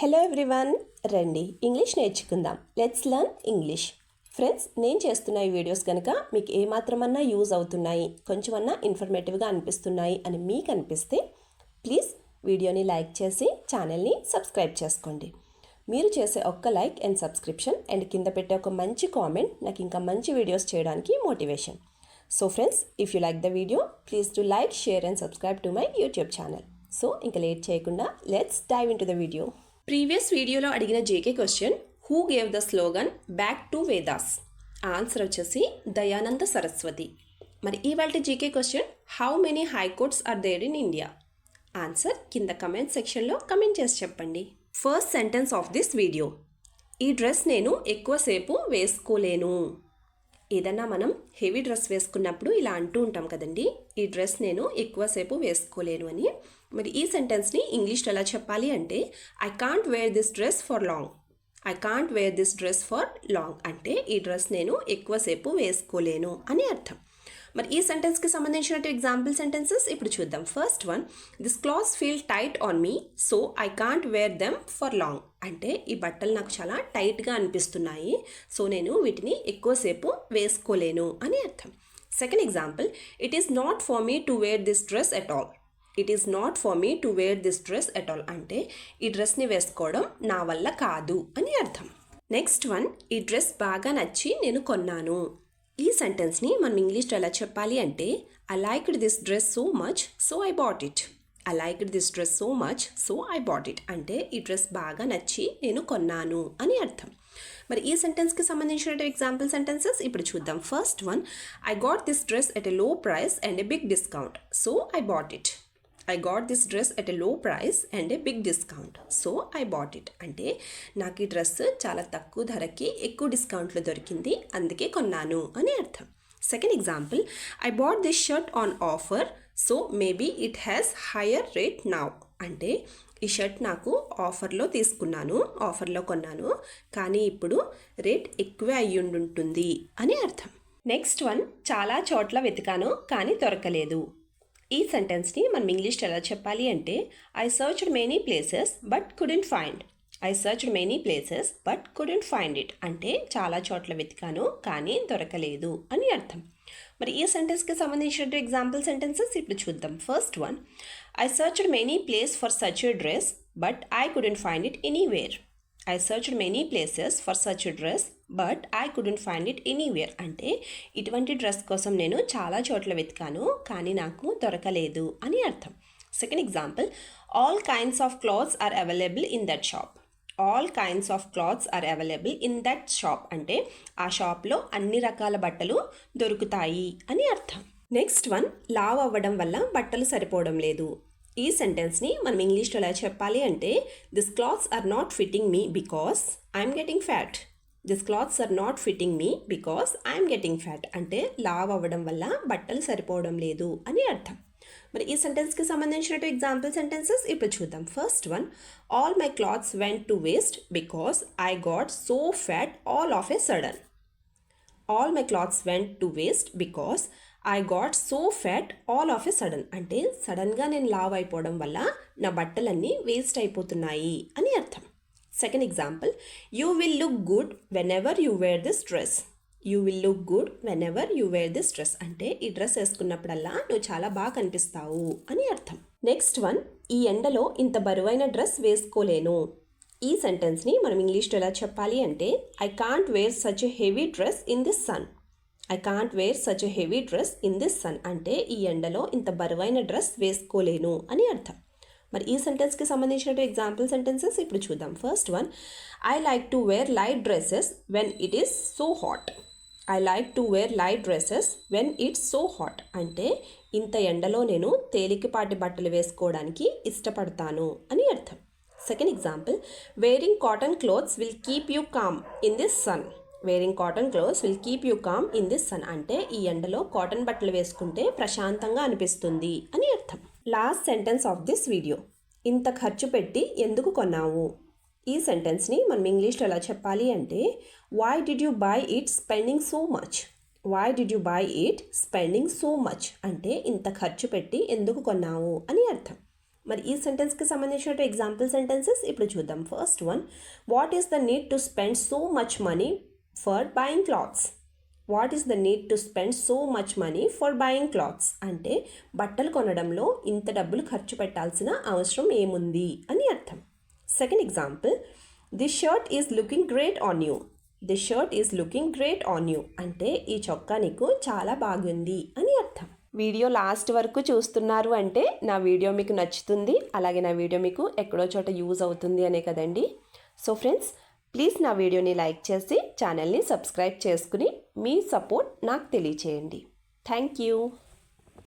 Hello everyone, రండి English నేర్చుకుందాం. Let's learn English. Friends, నేను చేస్తున్న ఈ వీడియోస్ కనుక మీకు ఏమాత్రమన్నా యూజ్ అవుతున్నాయి, కొంచెమన్నా ఇన్ఫర్మేటివ్గా అనిపిస్తున్నాయి అని మీకు అనిపిస్తే ప్లీజ్ వీడియోని లైక్ చేసి ఛానల్ని సబ్స్క్రైబ్ చేసుకోండి. మీరు చేసే ఒక్క లైక్ అండ్ సబ్స్క్రిప్షన్ అండ్ కింద పెట్టే ఒక మంచి కామెంట్ నాకు ఇంకా మంచి వీడియోస్ చేయడానికి motivation. So friends, if you like the video please do like, share and subscribe to my YouTube channel. So ఇంకా లేట్ చేయకుండా let's dive into the video. Previous వీడియోలో అడిగిన GK question, who gave the slogan back to Vedas? Answer వచ్చేసి దయానంద సరస్వతి. మరి ఇవాళ GK question, how many high courts are there in India? Answer కింద comment సెక్షన్లో comment చేసి చెప్పండి. First sentence of this video, ఈ డ్రెస్ నేను ఎక్కువసేపు వేసుకోలేను. ఏదన్నా మనం హెవీ డ్రెస్ వేసుకున్నప్పుడు ఇలా అంటూ ఉంటాం కదండి, ఈ డ్రెస్ నేను ఎక్కువసేపు వేసుకోలేను అని. మరి ఈ సెంటెన్స్ని ఇంగ్లీష్లో ఎలా చెప్పాలి అంటే, I can't wear this dress for long. I can't wear this dress for long అంటే ఈ డ్రెస్ నేను ఎక్కువసేపు వేసుకోలేను అని అర్థం. మరి ఈ సెంటెన్స్కి సంబంధించినట్టు ఎగ్జాంపుల్ సెంటెన్సెస్ ఇప్పుడు చూద్దాం. First one, this clothes feel tight on me so I can't wear them for long అంటే ఈ బట్టలు నాకు చాలా టైట్గా అనిపిస్తున్నాయి, సో నేను వీటిని ఎక్కువసేపు వేసుకోలేను అని అర్థం. Second example, it is not for me to wear this dress at all. It is not for me to wear this dress at all అంటే ఈ డ్రెస్ని వేసుకోవడం నా వల్ల కాదు అని అర్థం. నెక్స్ట్ వన్, ఈ డ్రెస్ బాగా నచ్చి నేను కొన్నాను. ఈ సెంటెన్స్ని మనం ఇంగ్లీష్లో ఎలా చెప్పాలి అంటే, I liked this dress so much so I bought it. I liked this dress so much so I bought it అంటే ఈ డ్రెస్ బాగా నచ్చి నేను కొన్నాను అని అర్థం. మరి ఈ సెంటెన్స్కి సంబంధించిన ఎగ్జాంపుల్ సెంటెన్సెస్ ఇప్పుడు చూద్దాం. First one, I got this dress at a low price and a big discount so I bought it. I got this dress at a low price and a big discount so I bought it అంటే నాకు ఈ dress చాలా తక్కువ ధరకి ఎక్కువ డిస్కౌంట్లో దొరికింది అందుకే కొన్నాను అని అర్థం. Second example, I bought this shirt on offer so maybe it has higher rate now అంటే ఈ షర్ట్ నాకు ఆఫర్లో తీసుకున్నాను, ఆఫర్లో కొన్నాను, కానీ ఇప్పుడు రేట్ ఎక్కువే అయ్యుండుంటుంది అని అర్థం. నెక్స్ట్ వన్, చాలా చోట్ల వెతికాను కానీ దొరకలేదు. ఈ సెంటెన్స్ని మనం ఇంగ్లీష్లో ఎలా చెప్పాలి అంటే, I searched many places but couldn't find. I searched many places but couldn't find it అంటే చాలా చోట్ల వెతికాను కానీ దొరకలేదు అని అర్థం. మరి ఈ సెంటెన్స్కి సంబంధించిన ఎగ్జాంపుల్ సెంటెన్సెస్ ఇప్పుడు చూద్దాం. First one, I searched many place for such a dress but I couldn't find it anywhere. I searched many places for such a dress but I couldn't find it anywhere అంటే ఇటువంటి dress కోసం నేను చాలా చోట్ల వెతికాను కానీ నాకు దొరకలేదు అని అర్థం. Second example, all kinds of clothes are available in that shop. All kinds of clothes are available in that shop అంటే ఆ షాప్లో అన్ని రకాల బట్టలు దొరుకుతాయి అని అర్థం. నెక్స్ట్ వన్, లావ్ అవ్వడం వల్ల బట్టలు సరిపోవడం లేదు. ఈ సెంటెన్స్ని మనం ఇంగ్లీష్లో ఎలా చెప్పాలి అంటే, this clothes are not fitting me because I'm getting fat. This clothes are not fitting me because I'm getting fat అంటే లావ్ అవ్వడం వల్ల బట్టలు సరిపోవడం లేదు అని అర్థం. మరి ఈ సెంటెన్స్కి సంబంధించినట్టు ఎగ్జాంపుల్ సెంటెన్సెస్ ఇప్పుడు చూద్దాం. First one, all my clothes went to waste because I got so fat all of a sudden. All my clothes went to waste because I got so fat all of a sudden అంటే సడన్గా నేను లావ్ అయిపోవడం వల్ల నా బట్టలన్నీ waste అయిపోతున్నాయి అని అర్థం. Second example, you will look good whenever you wear this dress. You will look good whenever you wear this dress అంటే ఈ డ్రెస్ వేసుకున్నప్పుడల్లా నువ్వు చాలా బాగా కనిపిస్తావు అని అర్థం. నెక్స్ట్ వన్, ఈ ఎండలో ఇంత బరువైన డ్రెస్ వేసుకోలేను. ఈ సెంటెన్స్ని మనం ఇంగ్లీష్లో ఎలా చెప్పాలి అంటే, I can't wear such a heavy dress in this sun. I can't wear such a heavy dress in this sun అంటే ఈ ఎండలో ఇంత బరువైన డ్రెస్ వేసుకోలేను అని అర్థం. మరి ఈ సెంటెన్స్కి సంబంధించిన ఎగ్జాంపుల్ సెంటెన్సెస్ ఇప్పుడు చూద్దాం. First one, I like to wear light dresses when it is so hot. I like to wear light dresses when it's so hot అంటే ఇంత ఎండలో నేను తేలికపాటి బట్టలు వేసుకోవడానికి ఇష్టపడతాను అని అర్థం. Second example, wearing cotton clothes will keep you calm in this sun. Wearing cotton clothes will keep you calm in this sun అంటే ఈ ఎండలో కాటన్ బట్టలు వేసుకుంటే ప్రశాంతంగా అనిపిస్తుంది అని అర్థం. Last sentence of this video, ఇంత ఖర్చు పెట్టి ఎందుకు కొన్నావు? ఈ సెంటెన్స్ని మనం ఇంగ్లీష్లో ఎలా చెప్పాలి అంటే, why did you buy it spending so much. Why did you buy it spending so much అంటే ఇంత ఖర్చు పెట్టి ఎందుకు కొన్నావు అని అర్థం. మరి ఈ సెంటెన్స్కి సంబంధించిన ఎగ్జాంపుల్ సెంటెన్సెస్ ఇప్పుడు చూద్దాం. First one, what is the need to spend so much money for buying clothes? What is the need to spend so much money for buying clothes అంటే బట్టలు కొనడంలో ఇంత డబ్బులు ఖర్చు పెట్టాల్సిన అవసరం ఏముంది అని అర్థం. Second example, this shirt is looking great on you. This shirt is looking great on you అంటే ఈ చొక్కా నీకు చాలా బాగుంది అని అర్థం. వీడియో లాస్ట్ వరకు చూస్తున్నారు అంటే నా వీడియో మీకు నచ్చుతుంది, అలాగే నా వీడియో మీకు ఎక్కడో చోట యూజ్ అవుతుంది అనే కదండి. సో ఫ్రెండ్స్, ప్లీజ్ నా వీడియోని లైక్ చేసి ఛానల్ని సబ్స్క్రైబ్ చేసుకుని మీ సపోర్ట్ నాకు తెలియచేయండి. Thank you.